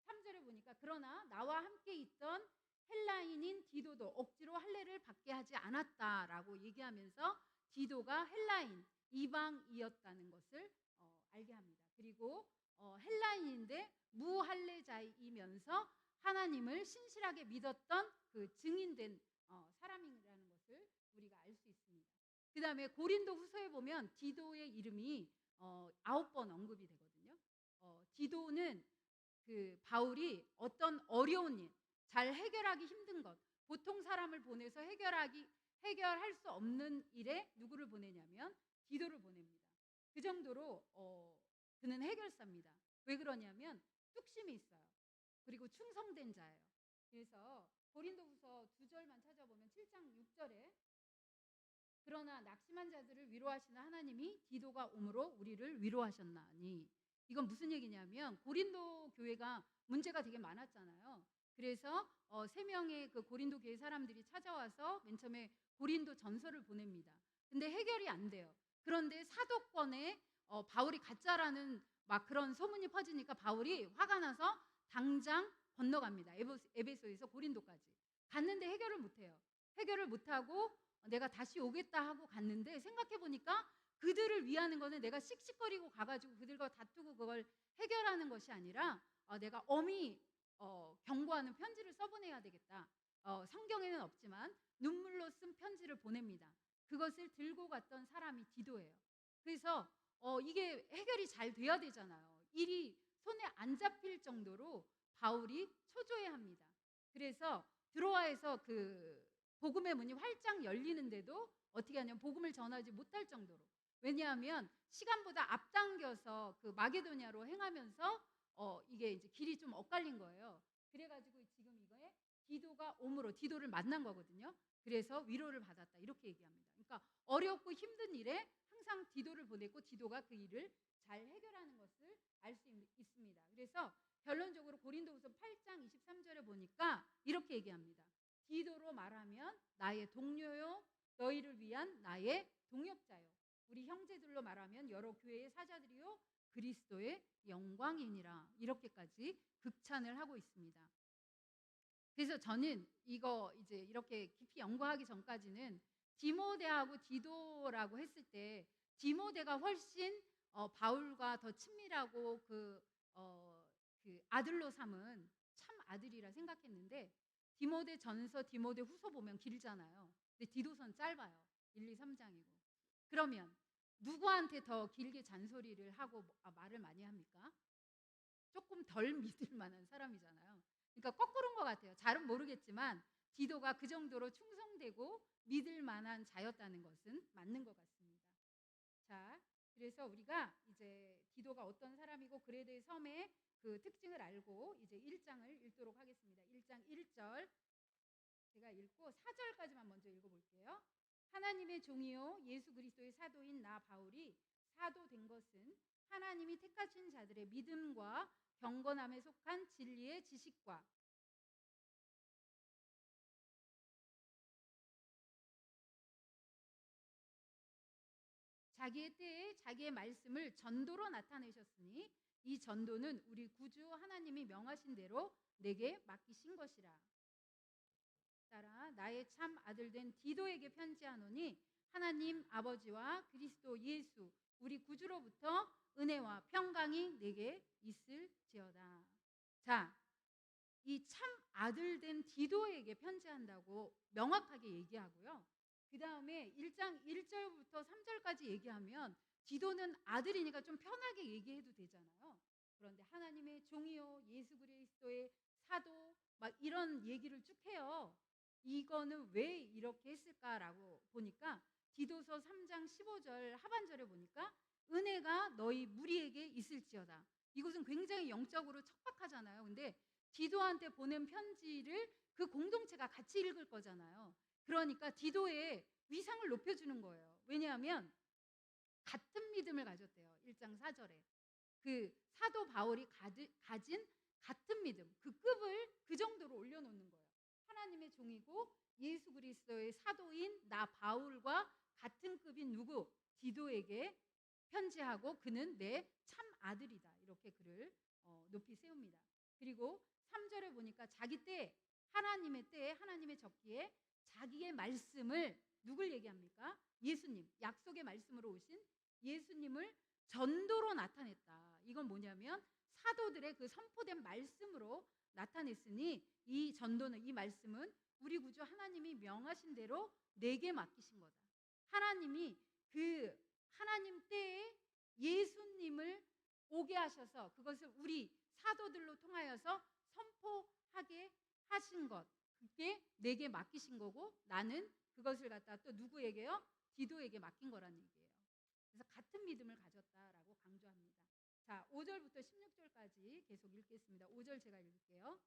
3절에 보니까 그러나 나와 함께 있던 헬라인인 디도도 억지로 할례를 받게 하지 않았다라고 얘기하면서 디도가 헬라인 이방이었다는 것을 알게 합니다. 그리고 헬라인인데 무할례자이면서 하나님을 신실하게 믿었던 그 증인된 사람이라는 것을 우리가 알 수 있습니다. 그 다음에 고린도 후서에 보면 디도의 이름이 9번 언급이 되거든요. 디도는 그 바울이 어떤 어려운 일, 잘 해결하기 힘든 것, 보통 사람을 보내서 해결할 수 없는 일에 누구를 보내냐면 디도를 보냅니다. 그 정도로 그는 해결사입니다. 왜 그러냐면 뚝심이 있어요. 그리고 충성된 자예요. 그래서 고린도후서 2절만 찾아보면 7장 6절에 그러나 낙심한 자들을 위로하시는 하나님이 디도가 오므로 우리를 위로하셨나니. 이건 무슨 얘기냐면 고린도 교회가 문제가 되게 많았잖아요. 그래서 3명의 그 고린도 교회 사람들이 찾아와서 맨 처음에 고린도 전서를 보냅니다. 근데 해결이 안 돼요. 그런데 사도권에 바울이 가짜라는 막 그런 소문이 퍼지니까 바울이 화가 나서 당장 건너갑니다. 에베소에서 고린도까지 갔는데 해결을 못해요. 해결을 못하고 내가 다시 오겠다 하고 갔는데 생각해 보니까 그들을 위하는 거는 내가 씩씩거리고 가가지고 그들과 다투고 그걸 해결하는 것이 아니라 내가 엄히 경고하는 편지를 써보내야 되겠다. 성경에는 없지만 눈물로 쓴 편지를 보냅니다. 그것을 들고 갔던 사람이 디도예요. 그래서 이게 해결이 잘 돼야 되잖아요. 일이 손에 안 잡힐 정도로 바울이 초조해합니다. 그래서 드로아에서 그 복음의 문이 활짝 열리는데도 어떻게 하냐면 복음을 전하지 못할 정도로, 왜냐하면 시간보다 앞당겨서 그 마게도냐로 행하면서 이게 이제 길이 좀 엇갈린 거예요. 그래가지고 지금 이거에 디도가 오므로 디도를 만난 거거든요. 그래서 위로를 받았다 이렇게 얘기합니다. 그러니까 어렵고 힘든 일에 항상 디도를 보냈고 디도가 그 일을 잘 해결하는 것을 알 수 있습니다. 그래서 결론적으로 고린도후서 8장 23절에 보니까 이렇게 얘기합니다. 디도로 말하면 나의 동료요 너희를 위한 나의 동역자요 우리 형제들로 말하면 여러 교회의 사자들이요 그리스도의 영광이니라 이렇게까지 극찬을 하고 있습니다. 그래서 저는 이거 이제 이렇게 깊이 연구하기 전까지는 디모데하고 디도라고 했을 때 디모데가 훨씬 바울과 더 친밀하고 그 아들로 삼은 참 아들이라 생각했는데 디모데 전서, 디모데 후서 보면 길잖아요. 근데 디도서는 짧아요. 1, 2, 3장이고. 그러면 누구한테 더 길게 잔소리를 하고 말을 많이 합니까? 조금 덜 믿을 만한 사람이잖아요. 그러니까 거꾸로인 것 같아요. 잘은 모르겠지만 디도가 그 정도로 충성되고 믿을 만한 자였다는 것은 맞는 것 같습니다. 자, 그래서 우리가 이제 디도가 어떤 사람이고 그레데 섬의 그 특징을 알고 이제 1장을 읽도록 하겠습니다. 1장 1절 제가 읽고 4절까지만 먼저 읽어볼게요. 하나님의 종이요 예수 그리스도의 사도인 나 바울이 사도된 것은 하나님이 택하신 자들의 믿음과 경건함에 속한 진리의 지식과 자기의 때에 자기의 말씀을 전도로 나타내셨으니 이 전도는 우리 구주 하나님이 명하신 대로 내게 맡기신 것이라. 따라 나의 참 아들된 디도에게 편지하노니 하나님 아버지와 그리스도 예수 우리 구주로부터 은혜와 평강이 내게 있을지어다. 자, 이 참 아들된 디도에게 편지한다고 명확하게 얘기하고요. 그 다음에 1장 1절부터 3절까지 얘기하면 디도는 아들이니까 좀 편하게 얘기해도 되잖아요. 그런데 하나님의 종이요 예수 그리스도의 사도 막 이런 얘기를 쭉 해요. 이거는 왜 이렇게 했을까라고 보니까 디도서 3장 15절 하반절에 보니까 은혜가 너희 무리에게 있을지어다. 이것은 굉장히 영적으로 척박하잖아요. 근데 디도한테 보낸 편지를 그 공동체가 같이 읽을 거잖아요. 그러니까 디도의 위상을 높여주는 거예요. 왜냐하면 같은 믿음을 가졌대요. 1장 4절에 그 사도 바울이 가진 같은 믿음, 그 급을 그 정도로 올려놓는 거예요. 하나님의 종이고 예수 그리스도의 사도인 나 바울과 같은 급인 누구? 디도에게 편지하고 그는 내 참 아들이다. 이렇게 그를 높이 세웁니다. 그리고 3절에 보니까 자기 때 하나님의 때에 하나님의 적기에 자기의 말씀을 누굴 얘기합니까? 예수님, 약속의 말씀으로 오신 예수님을 전도로 나타냈다. 이건 뭐냐면 사도들의 그 선포된 말씀으로 나타냈으니 이 전도는 이 말씀은 우리 구주 하나님이 명하신 대로 내게 맡기신 거다. 하나님이 그 하나님 때에 예수님을 오게 하셔서 그것을 우리 사도들로 통하여서 선포하게 하신 것, 그게 내게 맡기신 거고 나는 그것을 갖다 또 누구에게요? 디도에게 맡긴 거라는 얘기예요. 그래서 같은 믿음을 가졌다라고 강조합니다. 자, 5절부터 16절까지 계속 읽겠습니다. 5절 제가 읽을게요.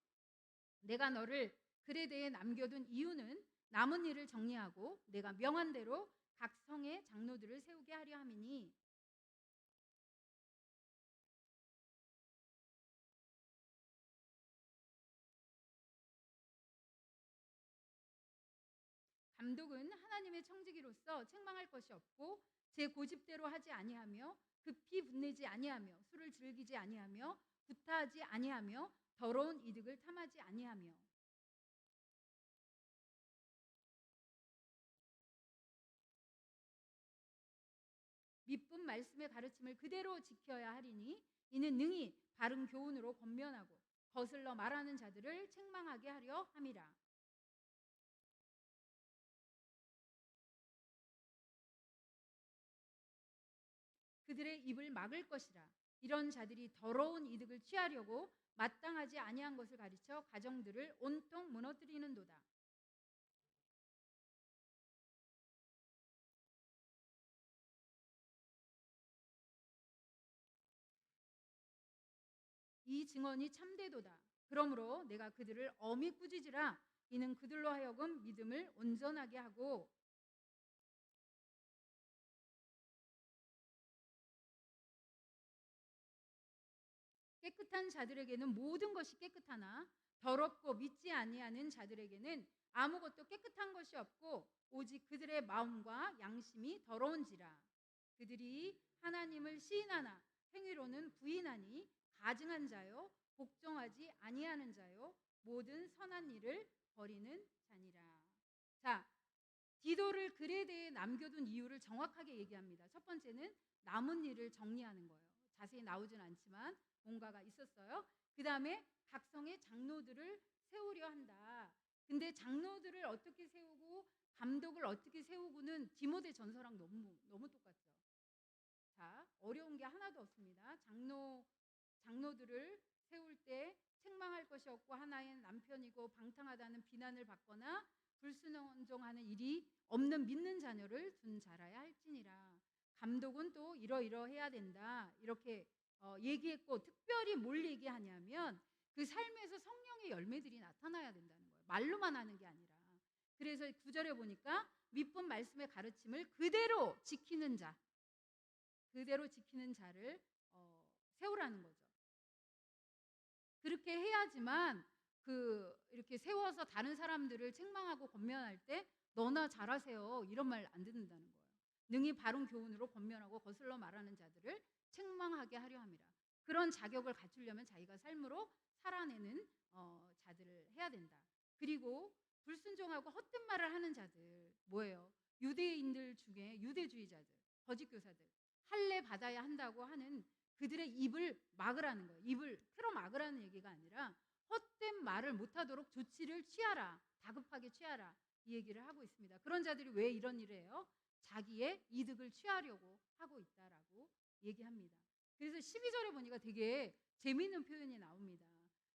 내가 너를 그레데에 남겨둔 이유는 남은 일을 정리하고 내가 명한 대로 각 성의 장로들을 세우게 하려 함이니 감독은 하나님의 청지기로서 책망할 것이 없고 제 고집대로 하지 아니하며 급히 분내지 아니하며 술을 즐기지 아니하며 구타하지 아니하며 더러운 이득을 탐하지 아니하며 미쁜 말씀의 가르침을 그대로 지켜야 하리니 이는 능히 바른 교훈으로 권면하고 거슬러 말하는 자들을 책망하게 하려 함이라. 그들의 입을 막을 것이라. 이런 자들이 더러운 이득을 취하려고 마땅하지 아니한 것을 가르쳐 가정들을 온통 무너뜨리는도다. 이 증언이 참되도다. 그러므로 내가 그들을 엄히 꾸짖으라. 이는 그들로 하여금 믿음을 온전하게 하고 깨끗한 자들에게는 모든 것이 깨끗하나 더럽고 믿지 아니하는 자들에게는 아무것도 깨끗한 것이 없고 오직 그들의 마음과 양심이 더러운지라. 그들이 하나님을 시인하나 행위로는 부인하니 가증한 자요 복종하지 아니하는 자요 모든 선한 일을 버리는 자니라. 자, 디도를 글에 대해 남겨둔 이유를 정확하게 얘기합니다. 첫 번째는 남은 일을 정리하는 거예요. 자세히 나오진 않지만 뭔가가 있었어요. 그 다음에 각성의 장로들을 세우려 한다. 근데 장로들을 어떻게 세우고 감독을 어떻게 세우고는 디모데 전서랑 너무 똑같죠. 자, 어려운 게 하나도 없습니다. 장로들을 세울 때 책망할 것이 없고 하나의 남편이고 방탕하다는 비난을 받거나 불순종하는 일이 없는 믿는 자녀를 둔 자라야 할지니라. 감독은 또 이러이러해야 된다. 이렇게 얘기했고 특별히 뭘 얘기하냐면 그 삶에서 성령의 열매들이 나타나야 된다는 거예요. 말로만 하는 게 아니라. 그래서 9절에 보니까 믿은 말씀의 가르침을 그대로 지키는 자, 그대로 지키는 자를 세우라는 거죠. 그렇게 해야지만 이렇게 세워서 다른 사람들을 책망하고 권면할 때 너나 잘하세요 이런 말 안 듣는다는 거예요. 능히 바른 교훈으로 권면하고 거슬러 말하는 자들을 책망하게 하려 함이라. 그런 자격을 갖추려면 자기가 삶으로 살아내는 자들을 해야 된다. 그리고 불순종하고 헛된 말을 하는 자들 뭐예요? 유대인들 중에 유대주의자들, 거짓 교사들, 할례 받아야 한다고 하는 그들의 입을 막으라는 거예요. 입을 틀어 막으라는 얘기가 아니라 헛된 말을 못하도록 조치를 취하라. 다급하게 취하라. 이 얘기를 하고 있습니다. 그런 자들이 왜 이런 일을 해요? 자기의 이득을 취하려고 하고 있다라고 얘기합니다. 그래서 12절에 보니까 되게 재미있는 표현이 나옵니다.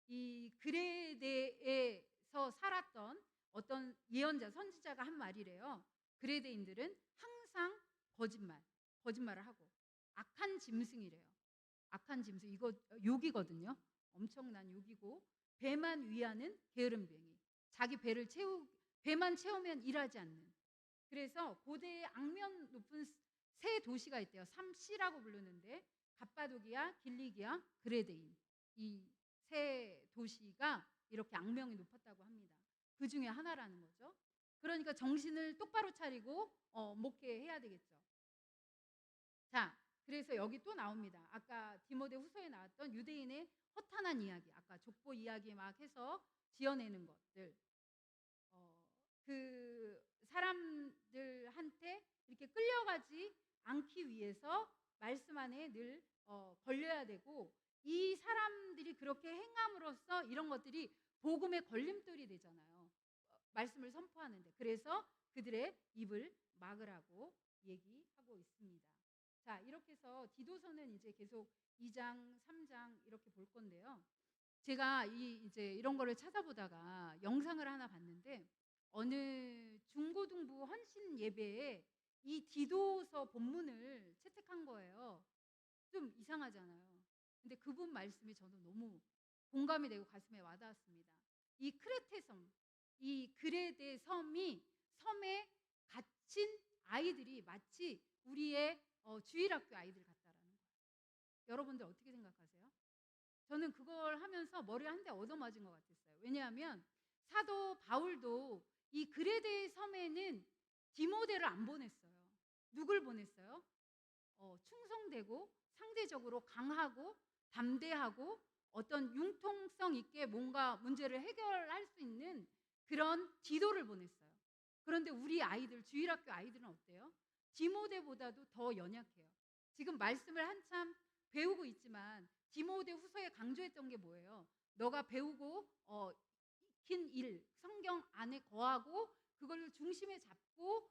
이 그레데에서 살았던 어떤 예언자, 선지자가 한 말이래요. 그레데인들은 항상 거짓말을 하고 악한 짐승이래요. 악한 짐승, 이거 욕이거든요. 엄청난 욕이고 배만 위하는 게으름뱅이. 자기 배만 채우면 일하지 않는. 그래서 고대의 악명 높은 세 도시가 있대요. 3C라고 부르는데 갑바도기아, 길리기아, 그레데인. 이 세 도시가 이렇게 악명이 높았다고 합니다. 그 중에 하나라는 거죠. 그러니까 정신을 똑바로 차리고 목회해야 되겠죠. 자, 그래서 여기 또 나옵니다. 아까 디모데 후서에 나왔던 유대인의 허탄한 이야기, 아까 족보 이야기 막 해서 지어내는 것들, 그 사람들한테 이렇게 끌려가지 않기 위해서 말씀 안에 늘 걸려야 되고, 이 사람들이 그렇게 행함으로써 이런 것들이 복음의 걸림돌이 되잖아요. 말씀을 선포하는데. 그래서 그들의 입을 막으라고 얘기하고 있습니다. 자, 이렇게 해서 디도서는 이제 계속 2장, 3장 이렇게 볼 건데요. 제가 이제 이런 거를 찾아보다가 영상을 하나 봤는데 어느 중고등부 헌신 예배에 이 디도서 본문을 채택한 거예요. 좀 이상하잖아요. 근데 그분 말씀이 저는 너무 공감이 되고 가슴에 와닿았습니다. 이 크레테 섬, 이 그레데 섬이 섬에 갇힌 아이들이 마치 우리의 주일학교 아이들 같다라는 거예요. 여러분들 어떻게 생각하세요? 저는 그걸 하면서 머리 한 대 얻어맞은 것 같았어요. 왜냐하면 사도 바울도 이 그레데 섬에는 디모데를 안 보냈어요. 누굴 보냈어요? 충성되고 상대적으로 강하고 담대하고 어떤 융통성 있게 뭔가 문제를 해결할 수 있는 그런 디도를 보냈어요. 그런데 우리 아이들, 주일학교 아이들은 어때요? 디모데보다도 더 연약해요. 지금 말씀을 한참 배우고 있지만 디모데 후서에 강조했던 게 뭐예요? 너가 배우고 익힌 일, 성경 안에 거하고 그걸 중심에 잡고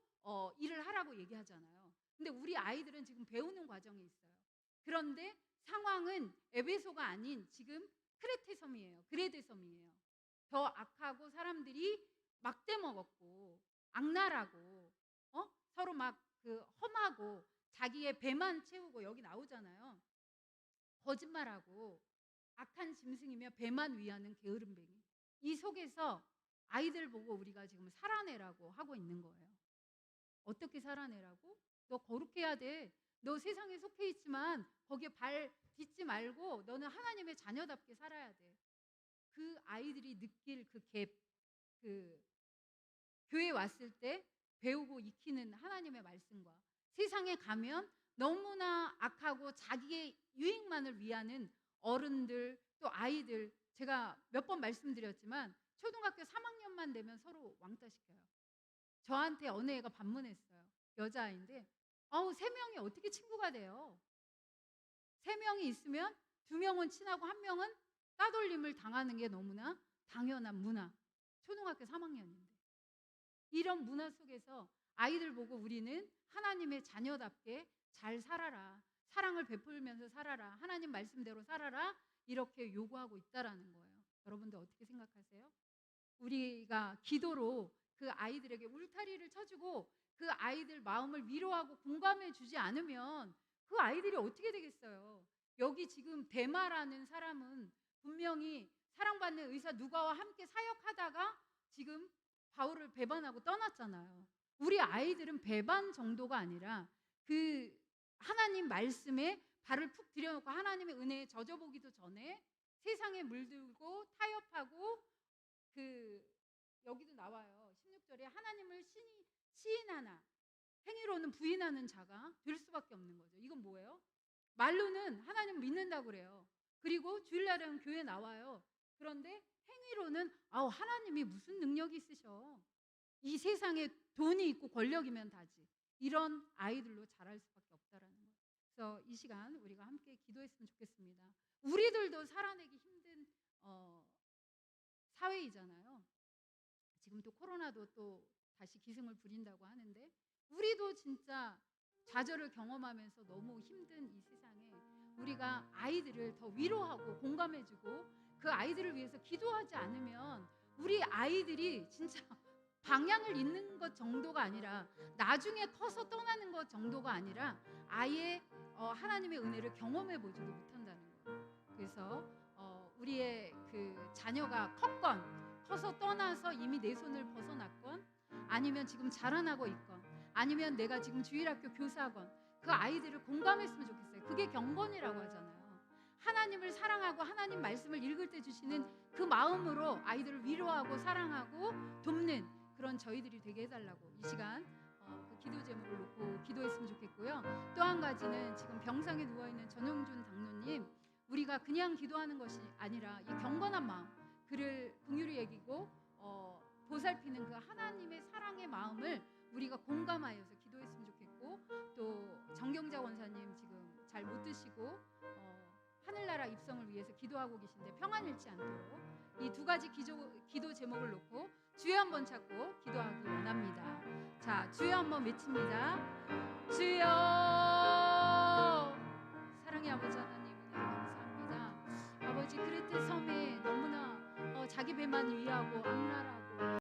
일을 하라고 얘기하잖아요. 근데 우리 아이들은 지금 배우는 과정에 있어요. 그런데 상황은 에베소가 아닌 지금 크레테 섬이에요. 그레데 섬이에요. 더 악하고 사람들이 막대 먹었고 악랄하고 서로 막 그 험하고 자기의 배만 채우고, 여기 나오잖아요. 거짓말하고 악한 짐승이며 배만 위하는 게으름뱅이. 이 속에서 아이들 보고 우리가 지금 살아내라고 하고 있는 거예요. 어떻게 살아내라고? 너 거룩해야 돼. 너 세상에 속해 있지만 거기에 발 딛지 말고 너는 하나님의 자녀답게 살아야 돼. 그 아이들이 느낄 그 갭, 그 교회 왔을 때 배우고 익히는 하나님의 말씀과 세상에 가면 너무나 악하고 자기의 유익만을 위하는 어른들, 또 아이들, 제가 몇 번 말씀드렸지만 초등학교 3학년만 되면 서로 왕따시켜요. 저한테 어느 애가 반문했어요. 여자아이인데 3명이 어떻게 친구가 돼요? 3명이 있으면 2명은 친하고 1명은 따돌림을 당하는 게 너무나 당연한 문화. 초등학교 3학년인데. 이런 문화 속에서 아이들 보고 우리는 하나님의 자녀답게 잘 살아라, 사랑을 베풀면서 살아라, 하나님 말씀대로 살아라, 이렇게 요구하고 있다라는 거예요. 여러분들 어떻게 생각하세요? 우리가 기도로 그 아이들에게 울타리를 쳐주고 그 아이들 마음을 위로하고 공감해 주지 않으면 그 아이들이 어떻게 되겠어요? 여기 지금 데마라는 사람은 분명히 사랑받는 의사 누가와 함께 사역하다가 지금 바울을 배반하고 떠났잖아요. 우리 아이들은 배반 정도가 아니라 그 하나님 말씀에 발을 푹 들여놓고 하나님의 은혜에 젖어보기도 전에 세상에 물들고 타협하고, 여기도 나와요. 16절에 하나님을 시인하나 행위로는 부인하는 자가 될 수밖에 없는 거죠. 이건 뭐예요? 말로는 하나님 믿는다고 그래요. 그리고 주일날은 교회 나와요. 그런데 행위로는 하나님이 무슨 능력이 있으셔. 이 세상에 돈이 있고 권력이면 다지. 이런 아이들로 자랄 수밖에 없다라는 거예요. 그래서 이 시간 우리가 함께 기도했으면 좋겠습니다. 우리들도 살아내기 힘든 사회이잖아요. 지금 또 코로나도 또 다시 기승을 부린다고 하는데 우리도 진짜 좌절을 경험하면서 너무 힘든 이 세상에 우리가 아이들을 더 위로하고 공감해주고 그 아이들을 위해서 기도하지 않으면 우리 아이들이 진짜 방향을 잃는 것 정도가 아니라 나중에 커서 떠나는 것 정도가 아니라 아예 하나님의 은혜를 경험해보지도 못한다는 거예요. 그래서 우리의 그 자녀가 커서 떠나서 이미 내 손을 벗어났건 아니면 지금 자라나고 있건 아니면 내가 지금 주일학교 교사건 그 아이들을 공감했으면 좋겠어요. 그게 경건이라고 하잖아요. 하나님을 사랑하고 하나님 말씀을 읽을 때 주시는 그 마음으로 아이들을 위로하고 사랑하고 돕는 그런 저희들이 되게 해달라고 이 시간 그 기도 제목을 놓고 기도했으면 좋겠고요. 또 한 가지는 지금 병상에 누워있는 전용준 당뇨님, 우리가 그냥 기도하는 것이 아니라 이 경건한 마음, 그를 긍휼히 여기고 보살피는 그 하나님의 사랑의 마음을 우리가 공감하여서 기도했으면 좋겠고, 또 정경자 원사님 지금 잘 못 드시고 하늘나라 입성을 위해서 기도하고 계신데 평안 잃지 않도록 이 두 가지 기도 제목을 놓고 주여 한번 찾고 기도하기 원합니다. 자, 주여 한번 외칩니다. 주여. 사랑의 아버지 하나님, 은혜를 감사합니다. 아버지, 그레테 섬에 너무나 자기 배만 위하고 악랄하고